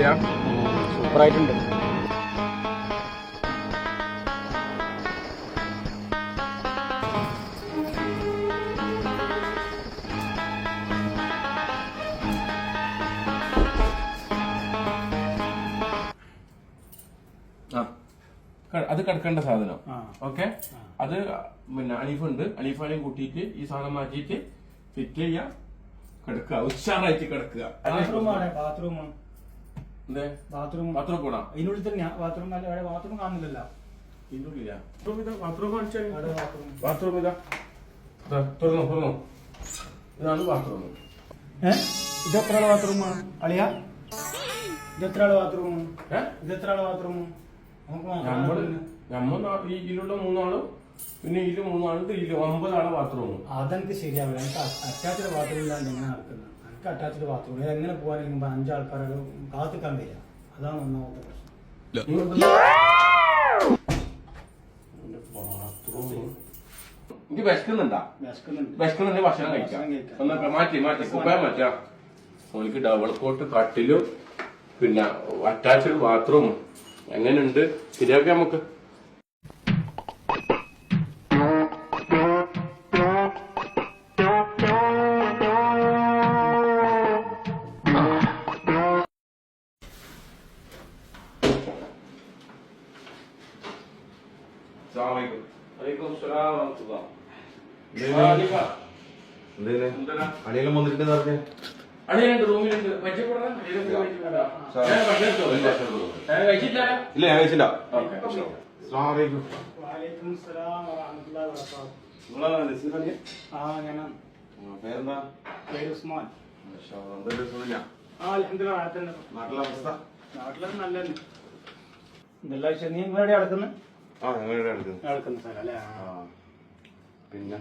അളിയാ? സൂപ്പറായിട്ടുണ്ട്. അത് കിടക്കേണ്ട സാധനം. ഓക്കെ, അത് പിന്നെ അനീഫുണ്ട്. അനീഫാനെയും കൂട്ടിയിട്ട് ഈ സാധനം മാറ്റിയിട്ട് ഫിറ്റ് ചെയ്യാ, കിടക്കുക, ഉഷാറായിട്ട് കിടക്കുക. ബാത്റൂം പോണോ? ഇതിനുള്ളിൽ തന്നെയാ ബാത്റൂം. ബാത്റൂം കാണുന്നില്ലല്ലോ. ബാത്റൂം ഇതാ, തുറന്നു. ഇതാണ് ബാത്റൂം. ഇതെത്ര ആള് ബാത്റൂം അളിയാ? ഇതെത്ര ആള് ബാത്റൂം? ഇതിലുള്ള 3 ആളും പിന്നെ ഇതില് 3 ആളും ഇതില് 9 ആളെ ബാത്റൂം. അതെനിക്ക് ശരിയാവില്ല. എനിക്ക് അറ്റാച്ച്ഡ് ബാത്റൂം ഇല്ലാണ്ട് എങ്ങനെ നടക്കുന്നത്? എനിക്ക് അറ്റാച്ച്ഡ് ബാത്റൂം എങ്ങനെ പോകാനെങ്കിൽ 5 ആൾക്കാരെ കാത്തിക്കാൻ വരിക. അതാണ് ഒന്നാമത്തെ പ്രശ്നം. എനിക്ക് വിശക്കുന്നുണ്ടാ? വിശക്കുന്നുണ്ട്, ഭക്ഷണം കഴിക്കാം. മാറ്റി കുപ്പായം മാറ്റാ. എനിക്ക് ഡബിൾ കോട്ട് കട്ടിലും പിന്നെ അറ്റാച്ച്ഡ് ബാത്റൂമും എങ്ങനെയുണ്ട്? ശരിയാക്കാം നമുക്ക്. അടിയെല്ലാം വന്നിട്ടുണ്ട് പറഞ്ഞേ. അടിയുണ്ട്, റൂമിലുണ്ട്. ഇല്ല, ഞാൻ കഴിച്ചില്ല. പേരെന്താ? ഉസ്മാൻ. നാട്ടിലെ അവസ്ഥ? നാട്ടിലത് നല്ല എന്തെല്ലാം വിഷയം. നീ ഇവിടെ നടക്കുന്നത്? നടക്കുന്ന സ്ഥലം അല്ലേ? പിന്നെ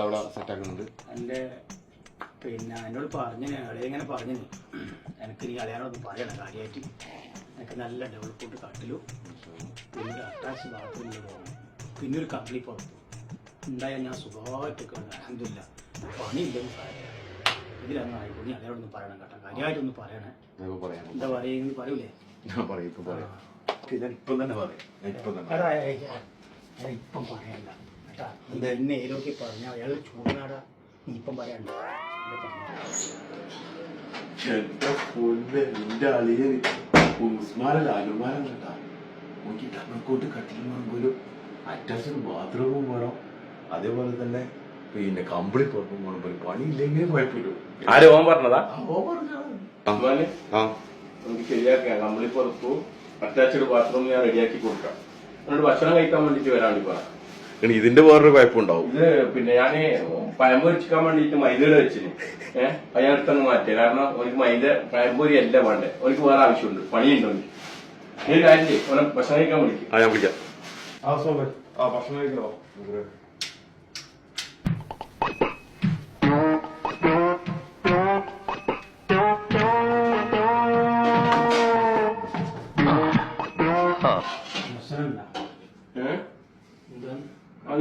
അവിടെ സെറ്റാക്കുന്നുണ്ട്. എൻ്റെ പിന്നെ എന്നോട് പറഞ്ഞു, അളിയ ഇങ്ങനെ പറഞ്ഞു, എനിക്ക് നീ അളിയാനോടൊന്നും പറയണം കാര്യമായിട്ട്. എനിക്ക് നല്ല ഡെവലപ്മെന്റ് കട്ടിലും പിന്നെ ഒരു അറ്റാച്ച് ബാത്റൂമിൽ പോകണം, പിന്നെ ഒരു കമ്പിളി പുറത്തു ഉണ്ടായാൽ ഞാൻ സുഖമായിട്ടൊക്കെ അൽഹംദുലില്ല. പണിയില്ലെന്ന് പറയാം. ഇതിലൊന്നും ആയിക്കോ. നീ അളിയാനോടൊന്നും പറയണം കേട്ടോ, കാര്യമായിട്ടൊന്നും പറയണേ. എന്താ പറയുക? പറയൂലേ? ഇപ്പം തന്നെ പറയാം. ഇപ്പം പറയണ്ട കേട്ടാ. എന്നെ ഏതൊക്കെ പറഞ്ഞ അയാൾ ചൂടാടാ. നീ ഇപ്പം പറയണ്ട. എന്റെ അളിയന് ഉസ്മാനല്ല, അനുമാനം കേട്ടാ. നോക്കി ഡബിൾക്കോട്ട് കട്ടിലും വേണം, അറ്റാച്ച്ഡ് ബാത്റൂമും വേണം, അതേപോലെ തന്നെ പിന്നെ കമ്പിളി പുറത്തും വേണം. പണിയില്ലെങ്കിലും കുഴപ്പമില്ല. ആര് ഓൻ പറഞ്ഞതാ? ആ, നമുക്ക് ശരിയാക്കാം. കമ്പിളി പുറത്തും അറ്റാച്ച്ഡ് ബാത്റൂം ഞാൻ റെഡിയാക്കി കൊടുക്കാം. എന്നോട് ഭക്ഷണം കഴിക്കാൻ വേണ്ടിട്ട് വരാൻ വേണ്ടി പറ. ഇതിന്റെ വേറൊരു കുഴപ്പമുണ്ടാവും. ഇത് പിന്നെ ഞാന് പഴംപൊരിച്ചിക്കാൻ വേണ്ടിട്ട് മൈദയുടെ വെച്ചിന്. അയാൾക്കങ്ങ് മാറ്റിയ കാരണം എനിക്ക് പഴംപൊരി അല്ല വേണ്ടേ, എനിക്ക് വേറെ ആവശ്യമുണ്ട്, പണിയുണ്ടോ. ഈ കാര്യം ചെയ്യും, ഓനെ ഭക്ഷണം കഴിക്കാൻ വിളിക്കും. ഞാൻ വിളിക്കാം. ഭക്ഷണം കഴിക്കണോ?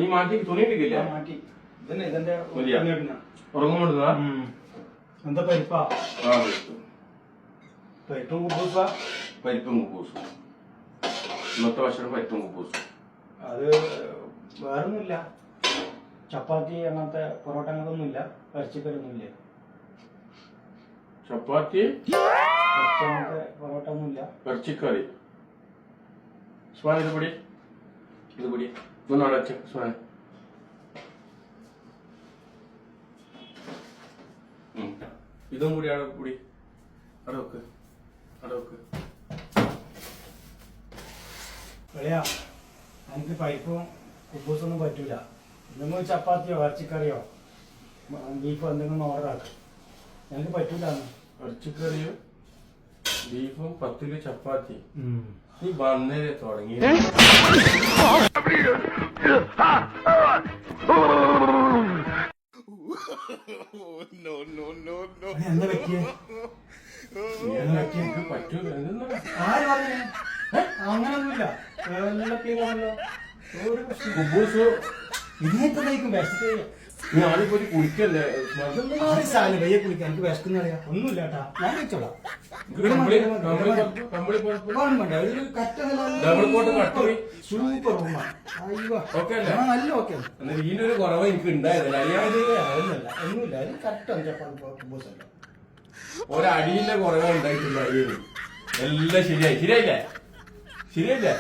നീ മാറ്റി തുണി ഇട്ടില്ല? ഉറങ്ങുമ്പോഴുന്ന എന്താ പരിപ്പാ? പരിപ്പും കുബൂസും. ഇന്നത്തെ ഭക്ഷണം പരിപ്പും കുബൂസും. അത് വേറൊന്നുമില്ല. ചപ്പാത്തി അങ്ങനത്തെ പൊറോട്ട അങ്ങനത്തൊന്നുമില്ല. ഇറച്ചിക്കറിയൊന്നുമില്ല. ചപ്പാത്തി അങ്ങനത്തെ പൊറോട്ട ഒന്നുമില്ല. ഇറച്ചിക്കറി. സ്വാൻ ഇത് പൊടി ഇതൊന്നാണ് വെച്ച സ്വാൻ. ഇതും കൂടി അവിടെ കൂടി അടവക്ക്. കളിയാ, എനിക്ക് പരിപ്പും കുബൂസൊന്നും പറ്റൂല. എന്തെങ്കിലും ചപ്പാത്തിയോ ഇറച്ചിക്കറിയോ ബീഫോ എന്തെങ്കിലും ഓർഡർ ആക്കും. ഞങ്ങൾക്ക് പറ്റൂല. ഇറച്ചിക്കറിയോ ബീഫും 10 ചപ്പാത്തി. നീ വന്നേരെ തുടങ്ങി. എന്താ പറ്റിയ? പറ്റൂല. ആര് പറഞ്ഞു? അങ്ങനൊന്നുമില്ല. കുബൂസ് ഇനിയെത്തായിരിക്കും ബെസ്റ്റ്. നീ ആദ്യം പോയി കുളിക്കല്ലേ സാധനം വയ്യ കുളിക്കാൻ എനിക്ക് വിശക്കുന്ന അറിയാം ഒന്നുമില്ല കേട്ടാ ഞാൻ കഴിച്ചോളാം കമ്പിളി പുറത്ത് വേണ്ട ഒരു കറ്റ ഡബിൾ കോട്ട് കട്ട് പോയി സൂപ്പർ റൂമാണ് അയ്യോ ഓക്കെ അല്ലേ നല്ല ഓക്കെ എന്നിട്ട് ഇതിനൊരു കുറവ് എനിക്ക് ഉണ്ടായിരുന്നില്ല ഒന്നുമില്ല അത് കറക്റ്റ് ബോസല്ല ഒരടിയിലെ കുറവേ ഉണ്ടായിട്ടില്ല ഈ എല്ലാം ശരിയായി ശരിയായില്ലേ